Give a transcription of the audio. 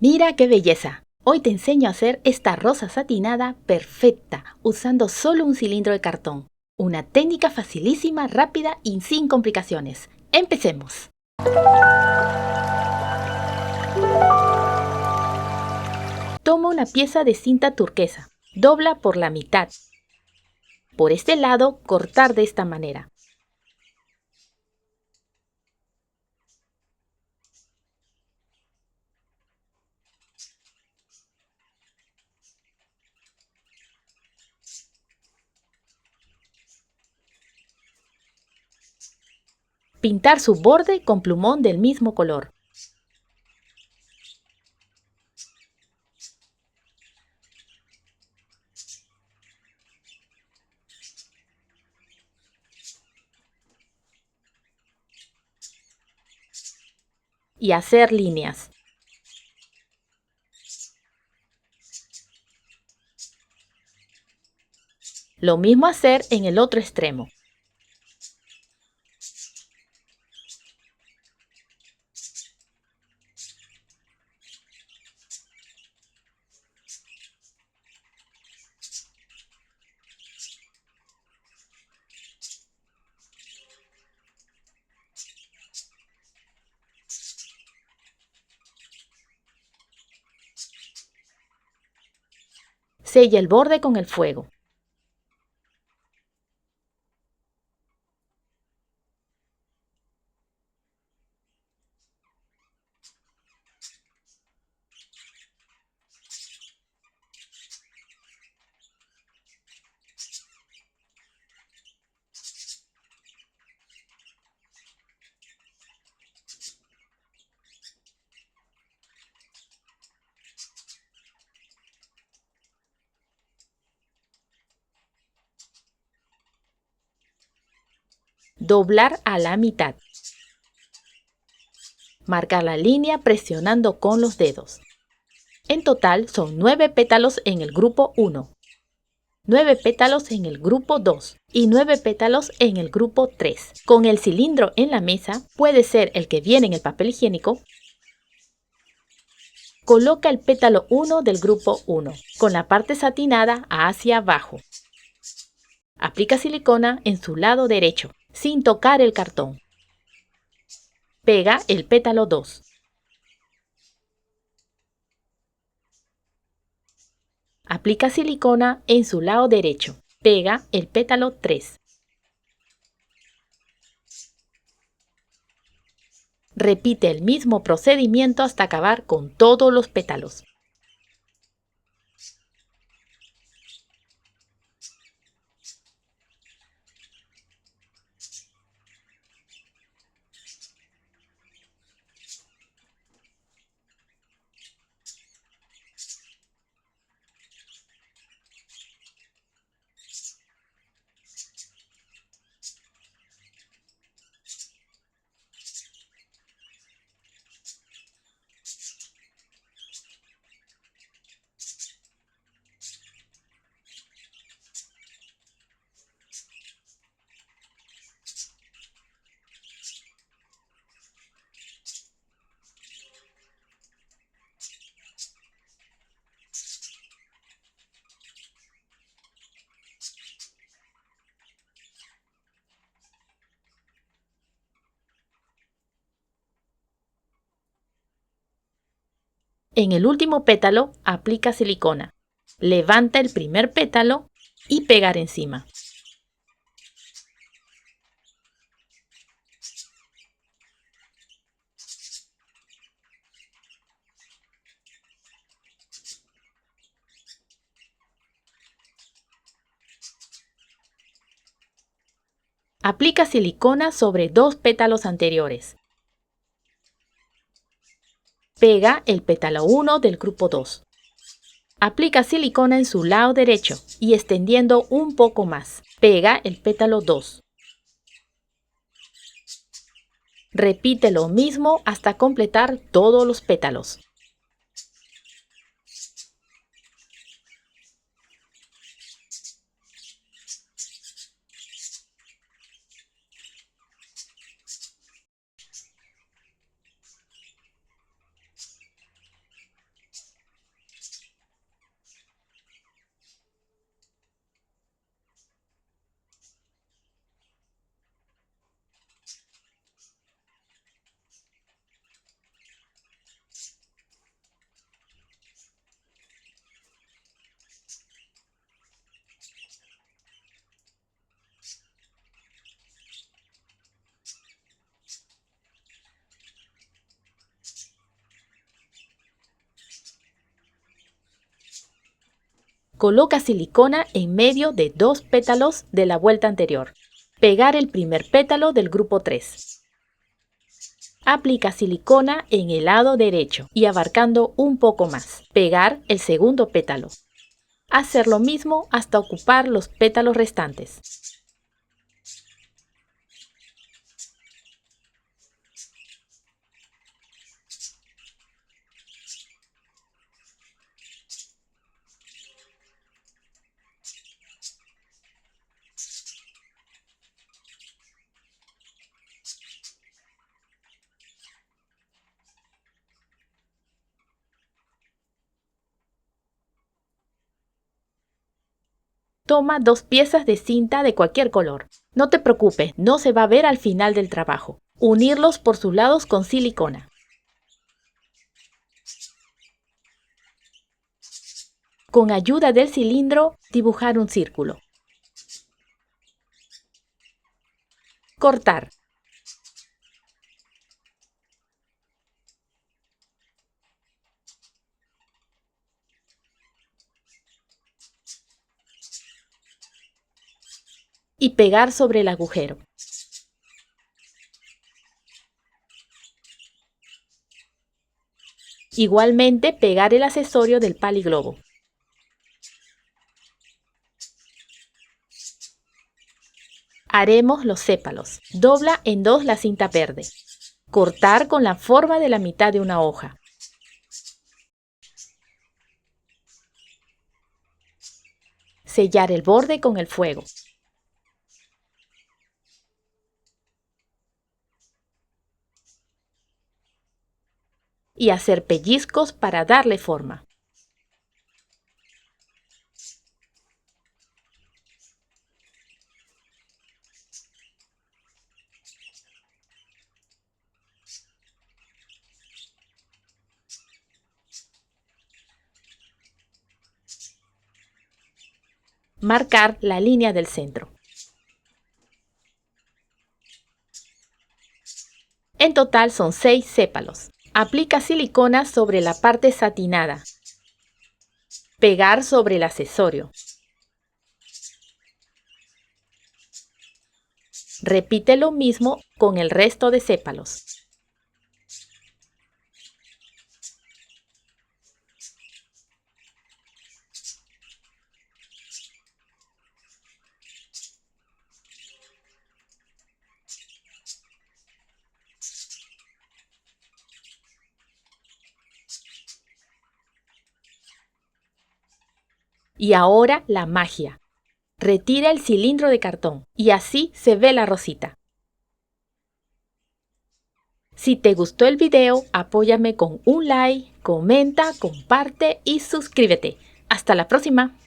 Mira qué belleza. Hoy te enseño a hacer esta rosa satinada perfecta usando solo un cilindro de cartón. Una técnica facilísima, rápida y sin complicaciones. ¡Empecemos! Toma una pieza de cinta turquesa. Dobla por la mitad. Por este lado, cortar de esta manera. Pintar su borde con plumón del mismo color. Y hacer líneas. Lo mismo hacer en el otro extremo. Sella el borde con el fuego. Doblar a la mitad. Marcar la línea presionando con los dedos. En total son 9 pétalos en el grupo 1, 9 pétalos en el grupo 2 y 9 pétalos en el grupo 3. Con el cilindro en la mesa, puede ser el que viene en el papel higiénico. Coloca el pétalo 1 del grupo 1 con la parte satinada hacia abajo. Aplica silicona en su lado derecho, sin tocar el cartón. Pega el pétalo 2. Aplica silicona en su lado derecho. Pega el pétalo 3. Repite el mismo procedimiento hasta acabar con todos los pétalos. En el último pétalo, aplica silicona. Levanta el primer pétalo y pegar encima. Aplica silicona sobre 2 pétalos anteriores. Pega el pétalo 1 del grupo 2. Aplica silicona en su lado derecho y extendiendo un poco más. Pega el pétalo 2. Repite lo mismo hasta completar todos los pétalos. Coloca silicona en medio de 2 pétalos de la vuelta anterior. Pegar el primer pétalo del grupo 3. Aplica silicona en el lado derecho y abarcando un poco más. Pegar el segundo pétalo. Hacer lo mismo hasta ocupar los pétalos restantes. Toma 2 piezas de cinta de cualquier color. No te preocupes, no se va a ver al final del trabajo. Unirlos por sus lados con silicona. Con ayuda del cilindro, dibujar un círculo. Cortar. Y pegar sobre el agujero. Igualmente, pegar el accesorio del paliglobo. Haremos los sépalos. Dobla en 2 la cinta verde. Cortar con la forma de la mitad de una hoja. Sellar el borde con el fuego. Y hacer pellizcos para darle forma. Marcar la línea del centro. En total son 6 sépalos. Aplica silicona sobre la parte satinada. Pegar sobre el accesorio. Repite lo mismo con el resto de sépalos. Y ahora la magia. Retira el cilindro de cartón y así se ve la rosita. Si te gustó el video, apóyame con un like, comenta, comparte y suscríbete. ¡Hasta la próxima!